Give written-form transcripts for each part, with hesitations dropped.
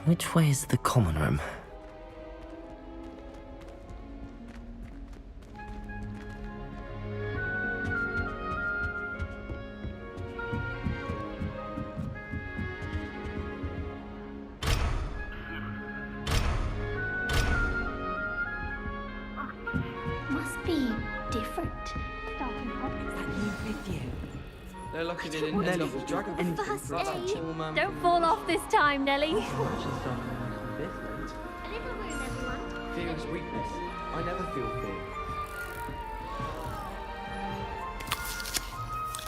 Which way is the common room? Must be different. They're lucky they didn't end up with dragon First fruit. aid. Don't fall off this time, Nelly. A little room, everyone. Fear is weakness. I never feel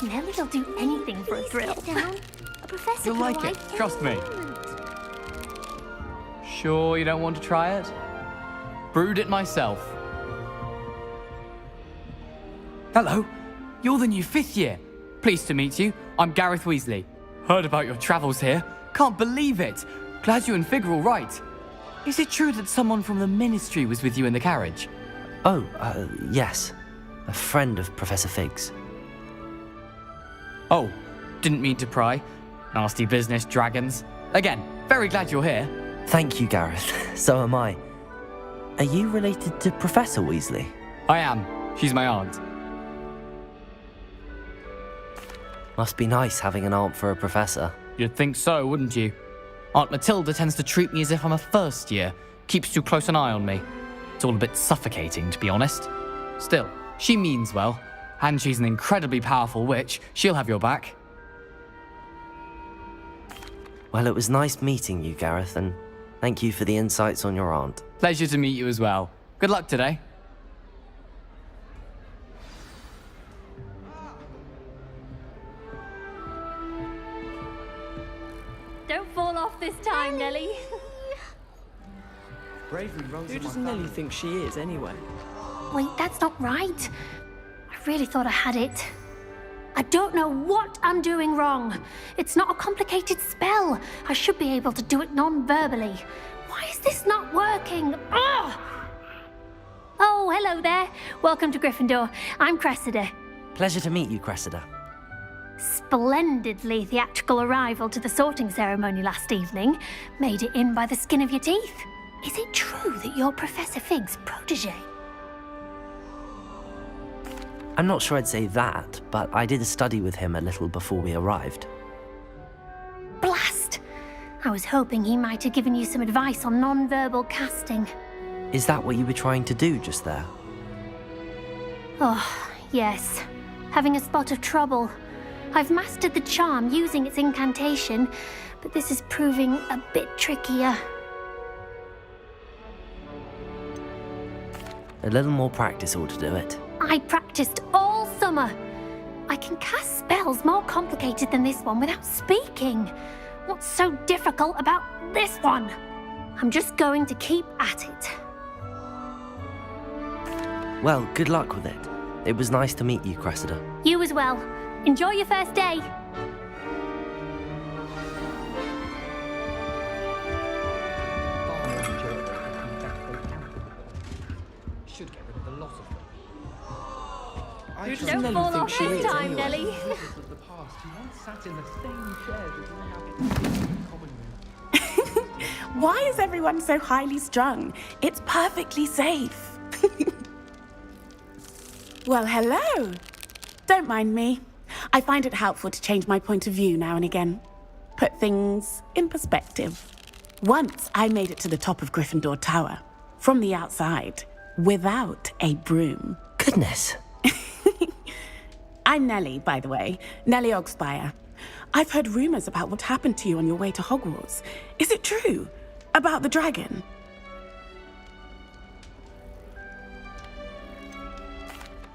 fear. Nelly'll do anything for a thrill. Sit down. A professor You'll could like it, arrive any trust me. moment. Sure you don't want to try it? Brewed it myself. Hello, you're the new 5th year. Pleased to meet you. I'm Gareth Weasley. Heard about your travels here. Can't believe it. Glad you and Fig are all right. Is it true that someone from the Ministry was with you in the carriage? Oh, yes. A friend of Professor Fig's. Oh, didn't mean to pry. Nasty business, dragons. Again, very glad you're here. Thank you, Gareth. So am I. Are you related to Professor Weasley? I am. She's my aunt. Must be nice having an aunt for a professor. You'd think so, wouldn't you? Aunt Matilda tends to treat me as if I'm a first year. Keeps too close an eye on me. It's all a bit suffocating, to be honest. Still, she means well. And she's an incredibly powerful witch. She'll have your back. Well, it was nice meeting you, Gareth, and thank you for the insights on your aunt. Pleasure to meet you as well. Good luck today. Don't fall off this time, Nelly. Bravery runs Who in does my Nelly family. think she is, anyway? Wait, that's not right. I really thought I had it. I don't know what I'm doing wrong. It's not a complicated spell. I should be able to do it non-verbally. Why is this not working? Ugh! Oh, hello there. Welcome to Gryffindor. I'm Cressida. Pleasure to meet you, Cressida. Splendidly theatrical arrival to the sorting ceremony last evening. Made it in by the skin of your teeth. Is it true that you're Professor Fig's protege? I'm not sure I'd say that, but I did study with him a little before we arrived. Blast! I was hoping he might have given you some advice on non-verbal casting. Is that what you were trying to do just there? Oh, yes. Having a spot of trouble. I've mastered the charm using its incantation, but this is proving a bit trickier. A little more practice ought to do it. I practiced all summer. I can cast spells more complicated than this one without speaking. What's so difficult about this one? I'm just going to keep at it. Well, good luck with it. It was nice to meet you, Cressida. You as well. Enjoy your first day. Should get rid of the lot of them. Who does Don't Nelly fall think off she this is, time, anyway? Nelly. Of the past who once sat in the same chairs as we have in the common room. Why is everyone so highly strung? It's perfectly safe. Well, hello. Don't mind me. I find it helpful to change my point of view now and again. Put things in perspective. Once I made it to the top of Gryffindor Tower, from the outside, without a broom. Goodness. I'm Nellie, by the way. Nellie Ogspire. I've heard rumors about what happened to you on your way to Hogwarts. Is it true? About the dragon?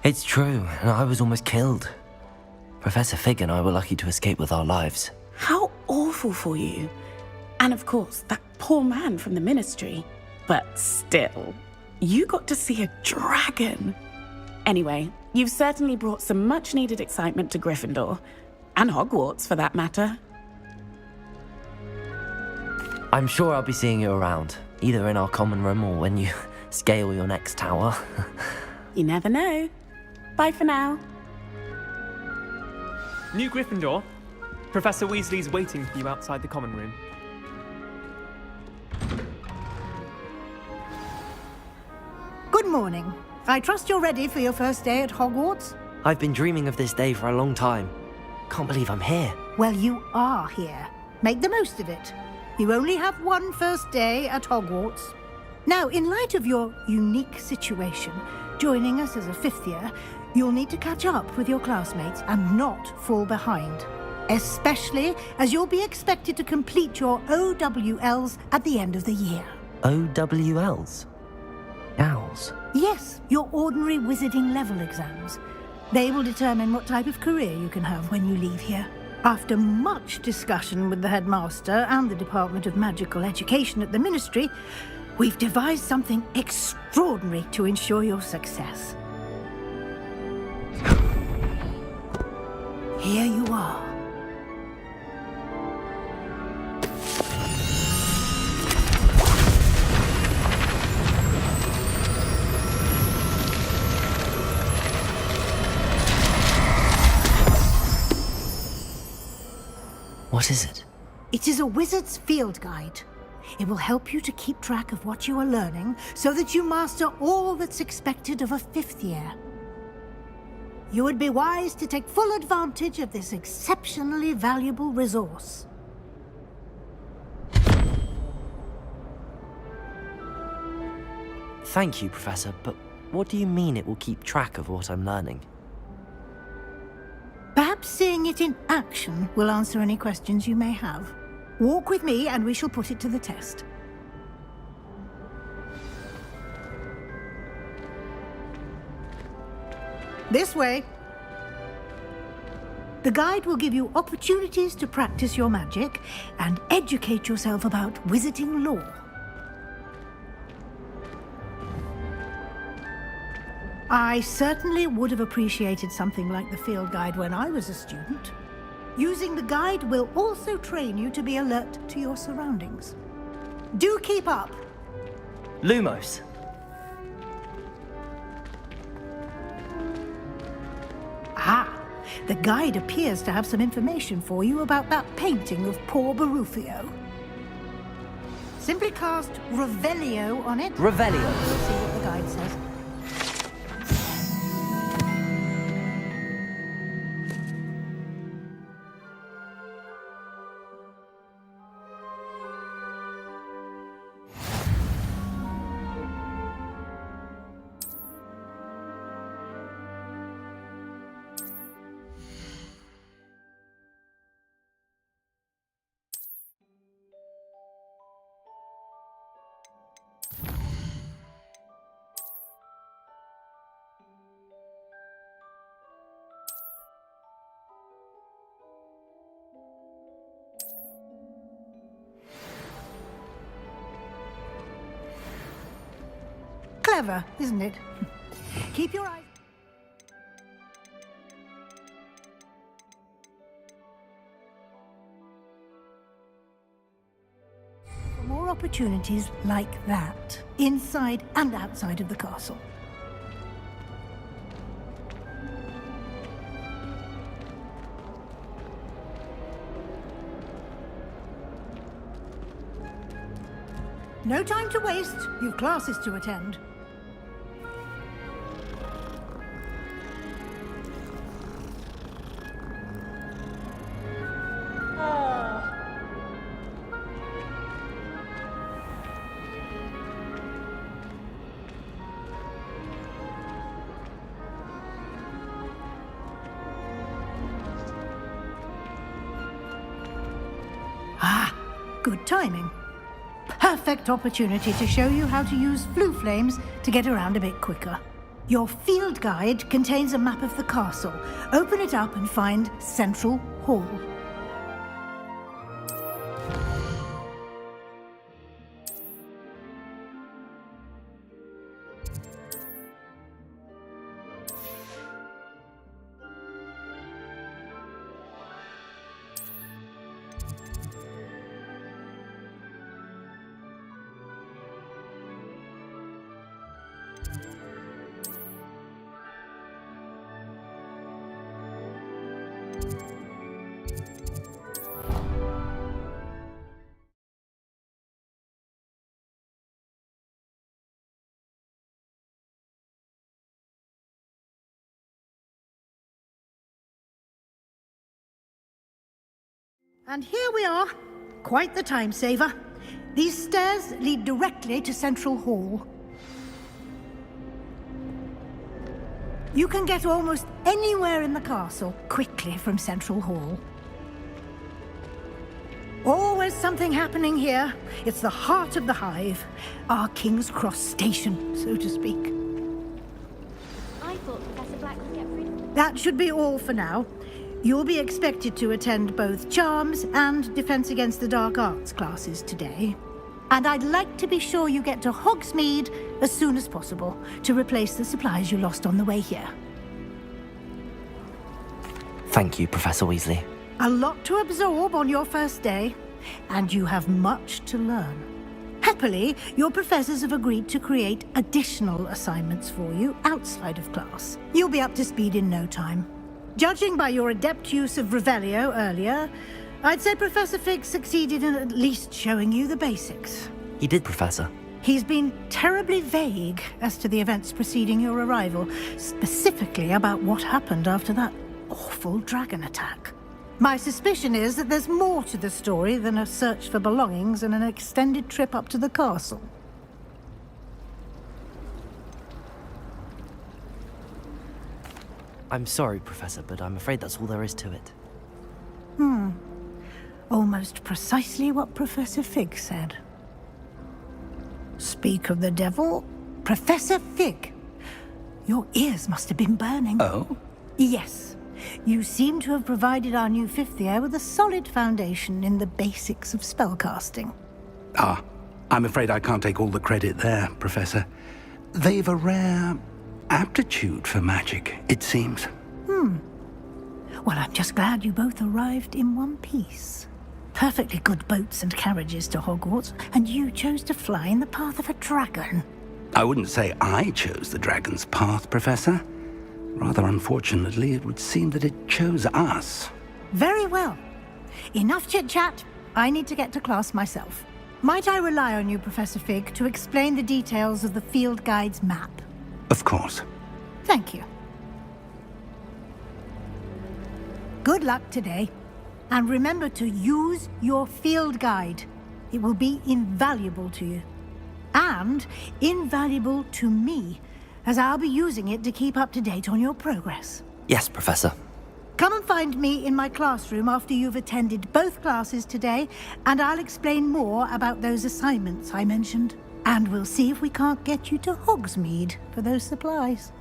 It's true, and I was almost killed. Professor Fig and I were lucky to escape with our lives. How awful for you. And of course, that poor man from the Ministry. But still, you got to see a dragon. Anyway, you've certainly brought some much-needed excitement to Gryffindor. And Hogwarts, for that matter. I'm sure I'll be seeing you around, either in our common room or when you scale your next tower. You never know. Bye for now. New Gryffindor. Professor Weasley's waiting for you outside the common room. Good morning. I trust you're ready for your first day at Hogwarts? I've been dreaming of this day for a long time. Can't believe I'm here. Well, you are here. Make the most of it. You only have one first day at Hogwarts. Now, in light of your unique situation, joining us as a fifth year, you'll need to catch up with your classmates and not fall behind. Especially as you'll be expected to complete your OWLs at the end of the year. OWLs? Owls? Yes, your ordinary wizarding level exams. They will determine what type of career you can have when you leave here. After much discussion with the headmaster and the Department of Magical Education at the Ministry, we've devised something extraordinary to ensure your success. Here you are. What is it? It is a wizard's field guide. It will help you to keep track of what you are learning so that you master all that's expected of a fifth year. You would be wise to take full advantage of this exceptionally valuable resource. Thank you, Professor, but what do you mean it will keep track of what I'm learning? Perhaps seeing it in action will answer any questions you may have. Walk with me and we shall put it to the test. This way. The guide will give you opportunities to practice your magic and educate yourself about wizarding lore. I certainly would have appreciated something like the field guide when I was a student. Using the guide will also train you to be alert to your surroundings. Do keep up. Lumos! Ah, the guide appears to have some information for you about that painting of poor Barufio. Simply cast Revelio on it. Revelio! We'll see what the guide says. Clever, isn't it? Keep your eyes... for more opportunities like that, inside and outside of the castle. No time to waste. You've classes to attend. Ah, good timing. Perfect opportunity to show you how to use flue flames to get around a bit quicker. Your field guide contains a map of the castle. Open it up and find Central Hall. And here we are. Quite the time saver. These stairs lead directly to Central Hall. You can get almost anywhere in the castle quickly from Central Hall. Always something happening here. It's the heart of the Hive. Our King's Cross station, so to speak. I thought Professor Black would get rid of them. That should be all for now. You'll be expected to attend both Charms and Defense Against the Dark Arts classes today. And I'd like to be sure you get to Hogsmeade as soon as possible to replace the supplies you lost on the way here. Thank you, Professor Weasley. A lot to absorb on your first day, and you have much to learn. Happily, your professors have agreed to create additional assignments for you outside of class. You'll be up to speed in no time. Judging by your adept use of Revelio earlier, I'd say Professor Fig succeeded in at least showing you the basics. He did, Professor. He's been terribly vague as to the events preceding your arrival, specifically about what happened after that awful dragon attack. My suspicion is that there's more to the story than a search for belongings and an extended trip up to the castle. I'm sorry, Professor, but I'm afraid that's all there is to it. Almost precisely what Professor Fig said. Speak of the devil, Professor Fig. Your ears must have been burning. Oh? Yes. You seem to have provided our new fifth year with a solid foundation in the basics of spellcasting. Ah, I'm afraid I can't take all the credit there, Professor. They've a rare aptitude for magic, it seems. Well, I'm just glad you both arrived in one piece. Perfectly good boats and carriages to Hogwarts, and you chose to fly in the path of a dragon. I wouldn't say I chose the dragon's path, Professor. Rather unfortunately, it would seem that it chose us. Very well. Enough chit-chat. I need to get to class myself. Might I rely on you, Professor Fig, to explain the details of the field guide's map? Of course. Thank you. Good luck today. And remember to use your field guide. It will be invaluable to you. And invaluable to me, as I'll be using it to keep up to date on your progress. Yes, Professor. Come and find me in my classroom after you've attended both classes today, and I'll explain more about those assignments I mentioned. And we'll see if we can't get you to Hogsmeade for those supplies.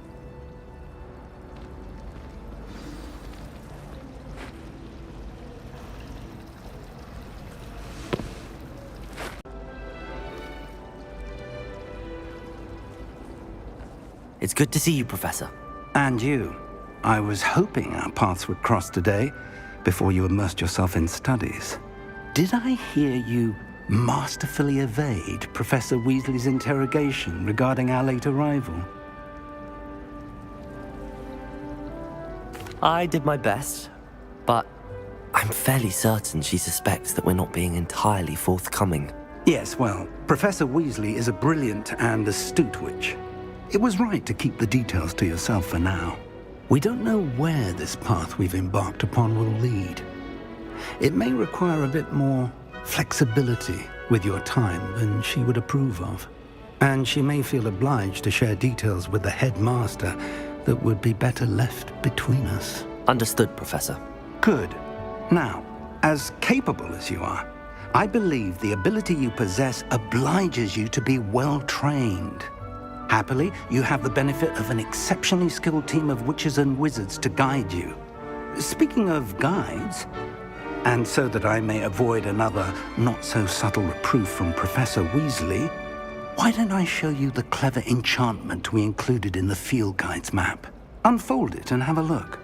It's good to see you, Professor. And you. I was hoping our paths would cross today, before you immersed yourself in studies. Did I hear you masterfully evade Professor Weasley's interrogation regarding our late arrival? I did my best, but I'm fairly certain she suspects that we're not being entirely forthcoming. Yes, well, Professor Weasley is a brilliant and astute witch. It was right to keep the details to yourself for now. We don't know where this path we've embarked upon will lead. It may require a bit more flexibility with your time than she would approve of. And she may feel obliged to share details with the headmaster that would be better left between us. Understood, Professor. Good. Now, as capable as you are, I believe the ability you possess obliges you to be well trained. Happily, you have the benefit of an exceptionally skilled team of witches and wizards to guide you. Speaking of guides, and so that I may avoid another not-so-subtle reproof from Professor Weasley, why don't I show you the clever enchantment we included in the field guide's map? Unfold it and have a look.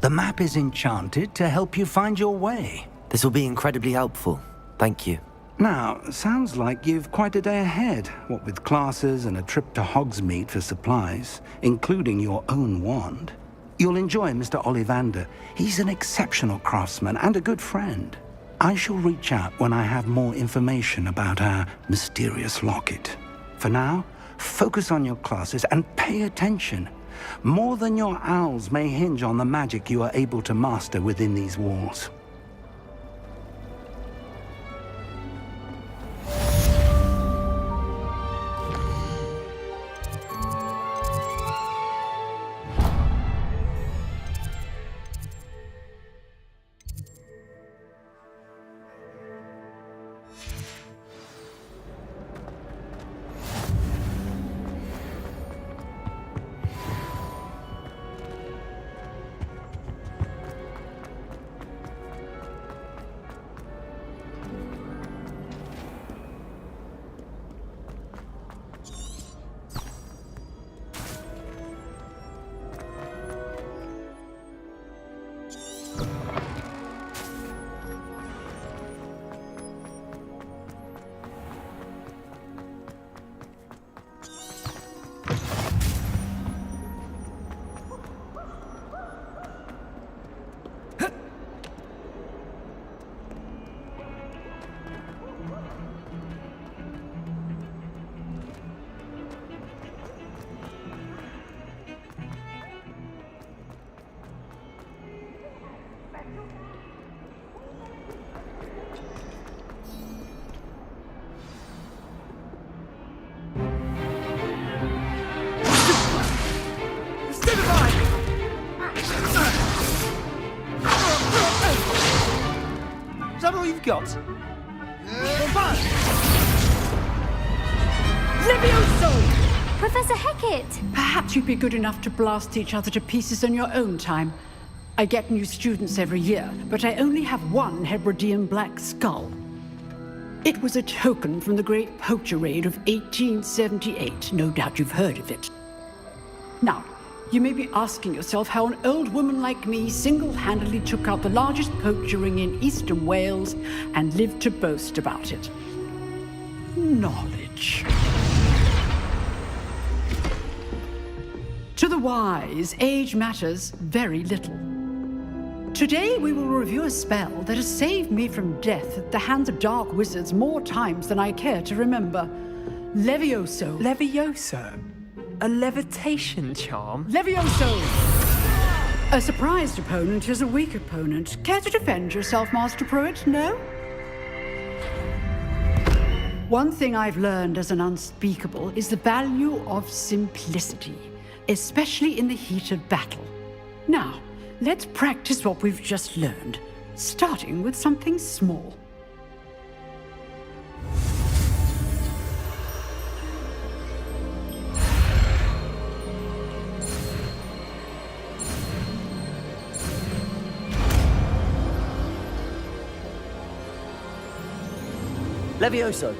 The map is enchanted to help you find your way. This will be incredibly helpful. Thank you. Now, sounds like you've quite a day ahead, what with classes and a trip to Hogsmeade for supplies, including your own wand. You'll enjoy Mr. Ollivander. He's an exceptional craftsman and a good friend. I shall reach out when I have more information about our mysterious locket. For now, focus on your classes and pay attention. More than your owls may hinge on the magic you are able to master within these walls. Is that all you've got? Levioso! Professor Hecat! Perhaps you'd be good enough to blast each other to pieces in your own time. I get new students every year, but I only have one Hebridean black skull. It was a token from the Great Poacher Raid of 1878. No doubt you've heard of it. Now, you may be asking yourself how an old woman like me single-handedly took out the largest poacher ring in eastern Wales and lived to boast about it. Knowledge. To the wise, age matters very little. Today we will review a spell that has saved me from death at the hands of dark wizards more times than I care to remember. Levioso. Levioso? A levitation charm? Levioso! A surprised opponent is a weak opponent. Care to defend yourself, Master Pruitt? No? One thing I've learned as an unspeakable is the value of simplicity, especially in the heat of battle. Now, let's practice what we've just learned, starting with something small. Levioso.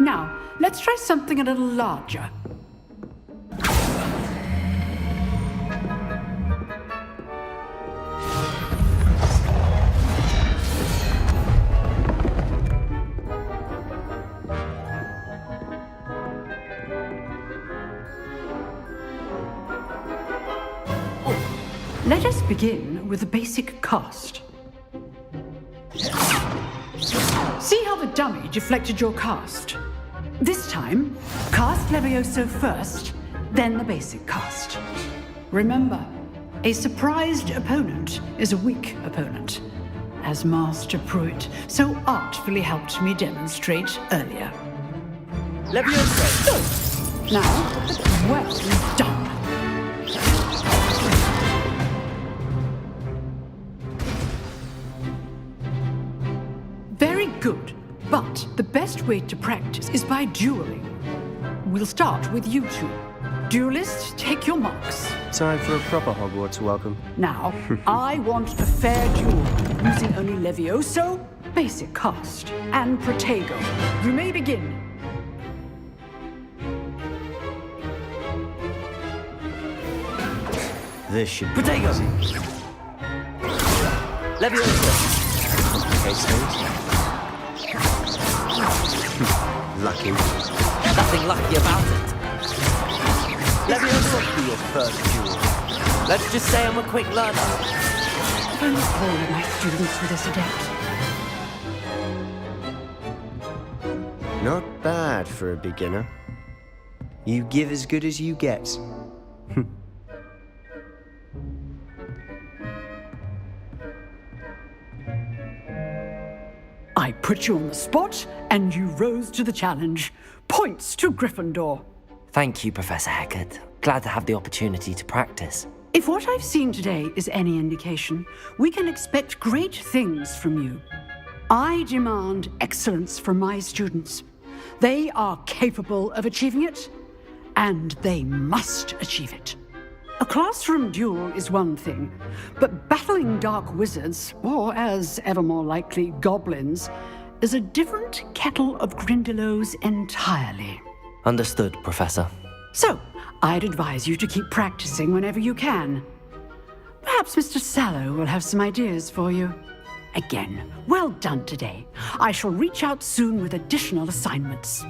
Now, let's try something a little larger. Let us begin with the basic cast. See how the dummy deflected your cast? This time, cast Levioso first, then the basic cast. Remember, a surprised opponent is a weak opponent, as Master Pruitt so artfully helped me demonstrate earlier. Levioso! Now, well done. Very good, but the best way to practice is by dueling. We'll start with you two. Duelists, take your marks. Time for a proper Hogwarts welcome. Now, I want a fair duel, using only Levioso, basic cast, and Protego. You may begin. This should be easy. Levioso. Okay, Lucky. Nothing lucky about it. Let me have a look for your first duel. Let's just say I'm a quick learner. If only all of my students were this adept. Not bad for a beginner. You give as good as you get. I put you on the spot, and you rose to the challenge. Points to Gryffindor. Thank you, Professor Hecat. Glad to have the opportunity to practice. If what I've seen today is any indication, we can expect great things from you. I demand excellence from my students. They are capable of achieving it, and they must achieve it. A classroom duel is one thing, but battling dark wizards, or as ever more likely, goblins, is a different kettle of Grindylows entirely. Understood, Professor. So, I'd advise you to keep practicing whenever you can. Perhaps Mr. Sallow will have some ideas for you. Again, well done today. I shall reach out soon with additional assignments.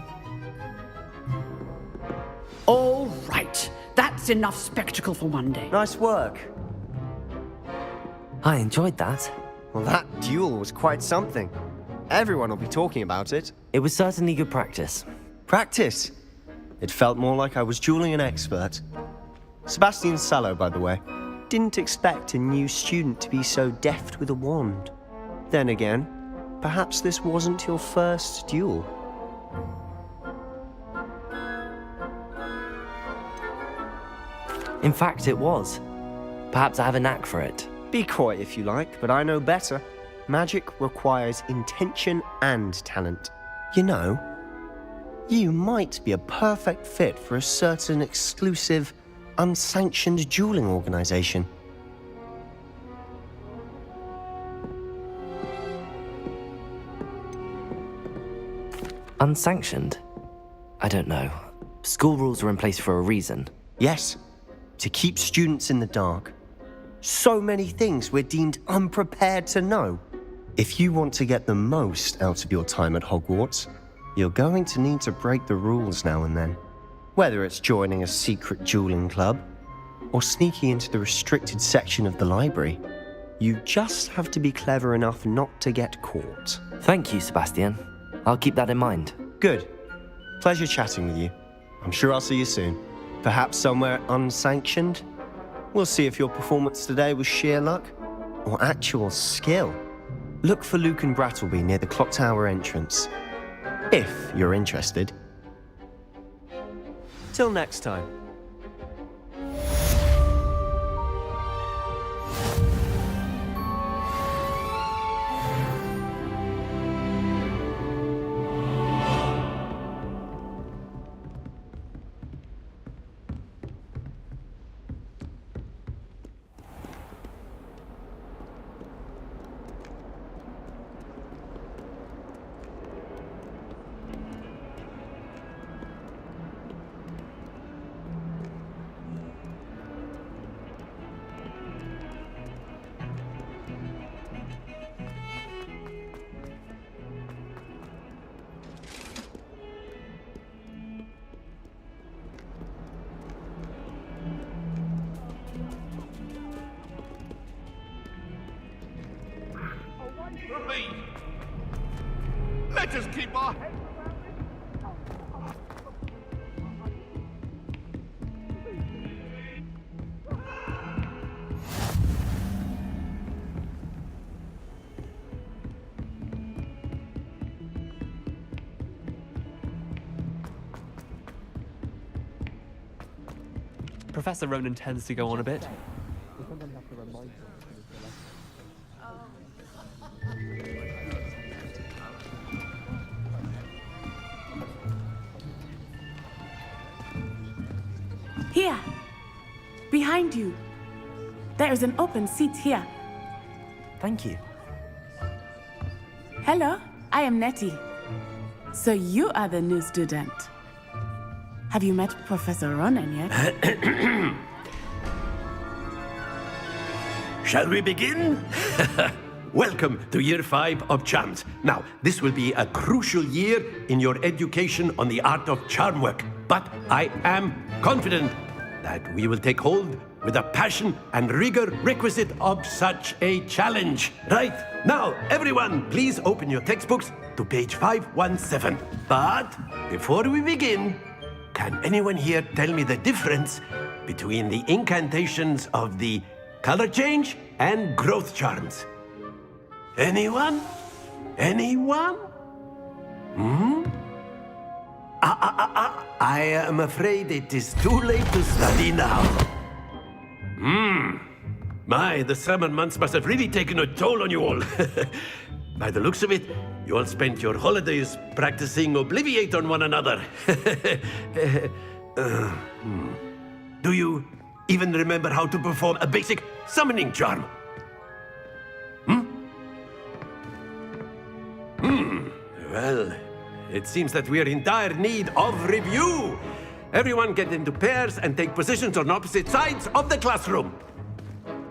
All right. That's enough spectacle for one day. Nice work. I enjoyed that. Well, that duel was quite something. Everyone will be talking about it. It was certainly good practice. Practice? It felt more like I was dueling an expert. Sebastian Sallow, by the way. Didn't expect a new student to be so deft with a wand. Then again, perhaps this wasn't your first duel. In fact, it was. Perhaps I have a knack for it. Be coy if you like, but I know better. Magic requires intention and talent. You know, you might be a perfect fit for a certain exclusive, unsanctioned dueling organization. Unsanctioned? I don't know. School rules are in place for a reason. Yes, to keep students in the dark. So many things we're deemed unprepared to know. If you want to get the most out of your time at Hogwarts, you're going to need to break the rules now and then. Whether it's joining a secret dueling club, or sneaking into the restricted section of the library, you just have to be clever enough not to get caught. Thank you, Sebastian. I'll keep that in mind. Good. Pleasure chatting with you. I'm sure I'll see you soon. Perhaps somewhere unsanctioned? We'll see if your performance today was sheer luck or actual skill. Look for Luke and Brattleby near the clock tower entrance, if you're interested. Till next time. Let us keep our heads. Professor Ronan tends to go on a bit. Here, behind you. There is an open seat here. Thank you. Hello, I am Nettie. So you are the new student. Have you met Professor Ronan yet? Shall we begin? welcome to year 5 of charms. Now, this will be a crucial year in your education on the art of charm work, but I am confident that we will take hold with the passion and rigor requisite of such a challenge. Right, now, everyone, please open your textbooks to page 517. But before we begin, can anyone here tell me the difference between the incantations of the color change and growth charms? Anyone? Anyone? I am afraid it is too late to study now. My, the summer months must have really taken a toll on you all. By the looks of it, you all spent your holidays practicing Obliviate on one another. Do you even remember how to perform a basic summoning charm? Well, it seems that we are in dire need of review. Everyone get into pairs and take positions on opposite sides of the classroom.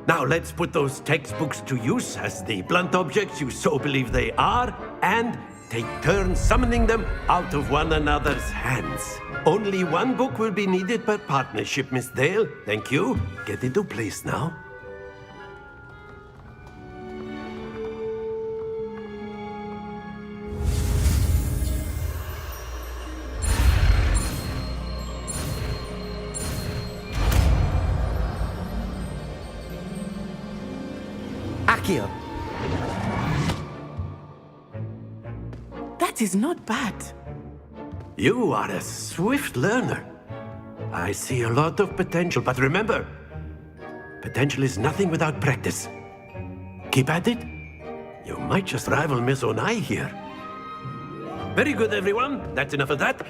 Now let's put those textbooks to use as the blunt objects you so believe they are, and take turns summoning them out of one another's hands. Only one book will be needed per partnership, Miss Dale. Thank you. Get into place now. Accio. That is not bad. You are a swift learner. I see a lot of potential, but remember, potential is nothing without practice. Keep at it. You might just rival Miss Onai here. Very good, everyone. That's enough of that.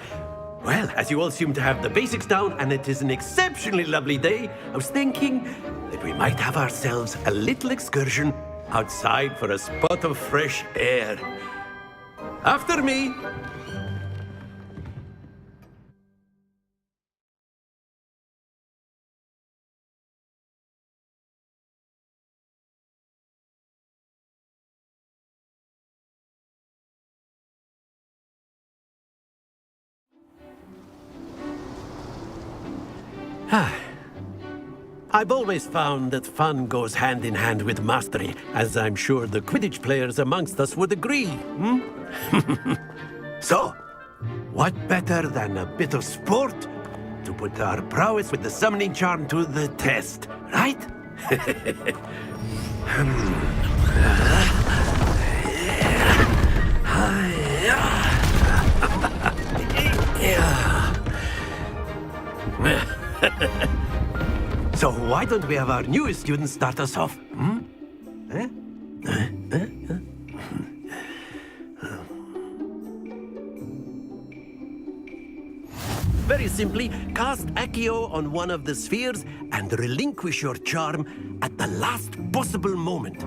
Well, as you all seem to have the basics down, and it is an exceptionally lovely day, I was thinking that we might have ourselves a little excursion outside for a spot of fresh air. After me. I've always found that fun goes hand in hand with mastery, as I'm sure the Quidditch players amongst us would agree. So, what better than a bit of sport to put our prowess with the summoning charm to the test, right? So why don't we have our newest student start us off? Very simply, cast Accio on one of the spheres and relinquish your charm at the last possible moment.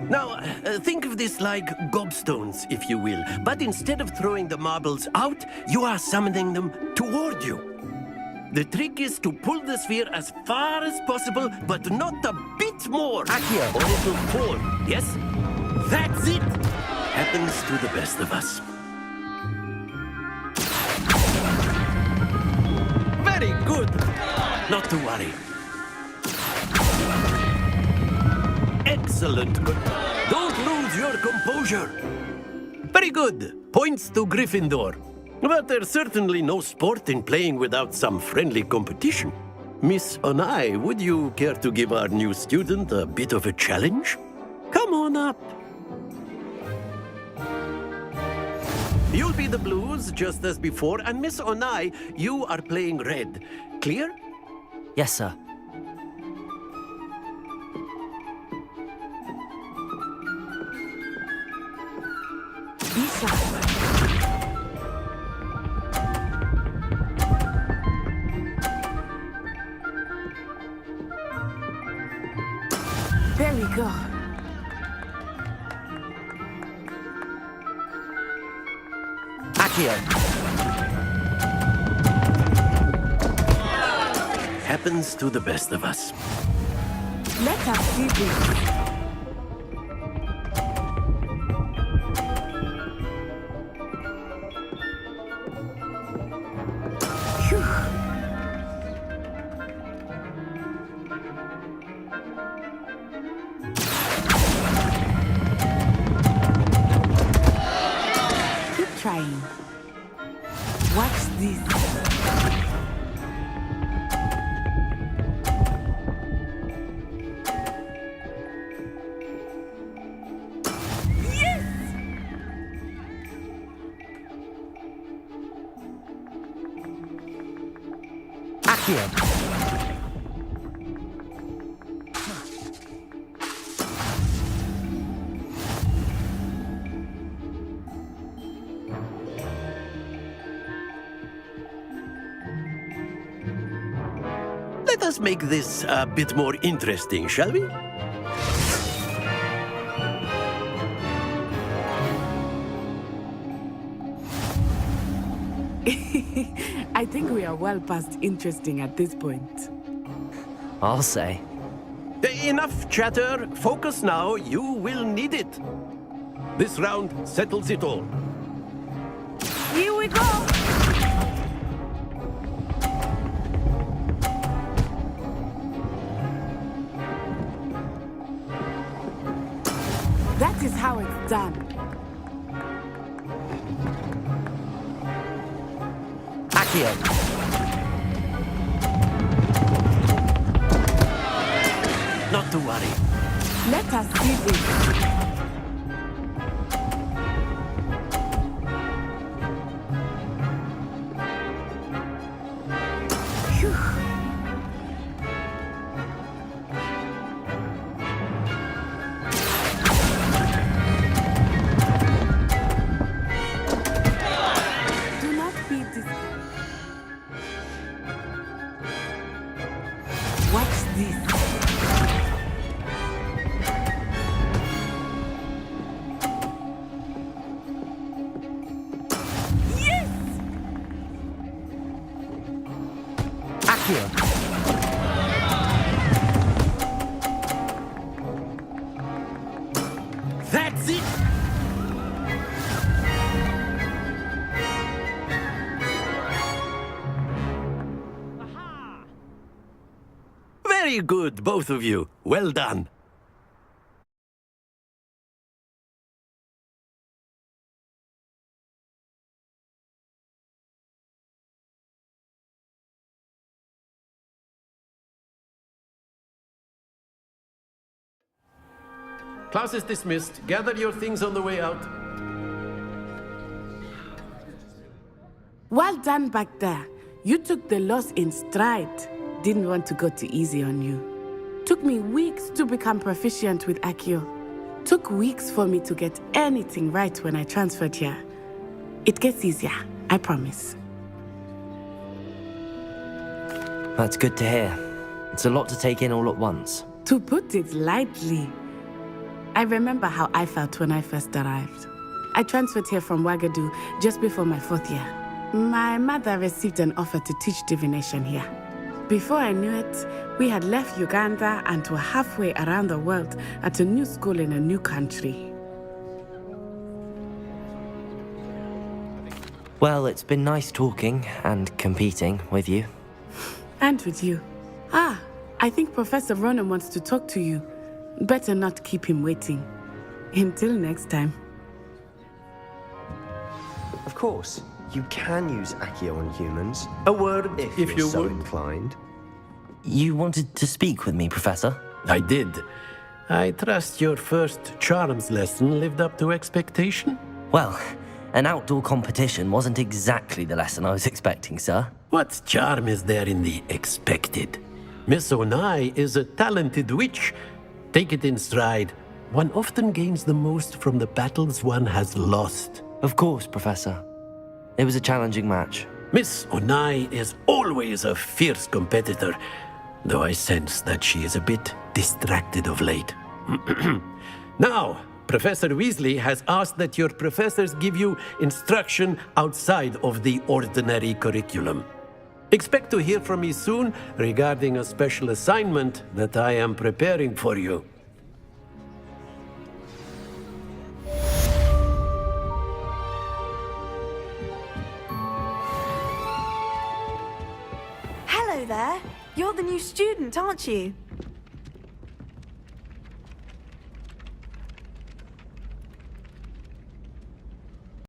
Now, think of this like gobstones, if you will, but instead of throwing the marbles out, you are summoning them toward you. The trick is to pull the sphere as far as possible, but not a bit more. Accio. Or it will fall. Yes? That's it! Happens to the best of us. Very good! Not to worry. Excellent. Don't lose your composure. Very good. Points to Gryffindor. But there's certainly no sport in playing without some friendly competition. Miss Onai, would you care to give our new student a bit of a challenge? Come on up. You'll be the blues, just as before, and Miss Onai, you are playing red. Clear? Yes, sir. There we go. Accio. Happens to the best of us. Let us do this. trying. Watch this. Accio! Let us make this a bit more interesting, shall we? I think we are well past interesting at this point. I'll say. Enough chatter. Focus now. You will need it. This round settles it all. Here we go! That is how it's done. Accio! Not to worry. Let us see this. Do not be dis- Watch this. Accio! That's it. Very good, both of you. Well done. Class is dismissed. Gather your things on the way out. Well done back there. You took the loss in stride. Didn't want to go too easy on you. Took me weeks to become proficient with Accio. Took weeks for me to get anything right when I transferred here. It gets easier, I promise. That's good to hear. It's a lot to take in all at once. To put it lightly, I remember how I felt when I first arrived. I transferred here from Wagadu just before my 4th year. My mother received an offer to teach divination here. Before I knew it, we had left Uganda and were halfway around the world at a new school in a new country. Well, it's been nice talking and competing with you. And with you. I think Professor Ronan wants to talk to you. Better not keep him waiting. Until next time. Of course, you can use Accio on humans. A word, if you you're so would. inclined. You wanted to speak with me, Professor? I did. I trust your first charms lesson lived up to expectation? Well, an outdoor competition wasn't exactly the lesson I was expecting, sir. What charm is there in the expected? Miss Onai is a talented witch. Take it in stride. One often gains the most from the battles one has lost. Of course, Professor. It was a challenging match. Miss Onai is always a fierce competitor, though I sense that she is a bit distracted of late. Now, Professor Weasley has asked that your professors give you instruction outside of the ordinary curriculum. Expect to hear from me soon regarding a special assignment that I am preparing for you. Hello there. You're the new student, aren't you?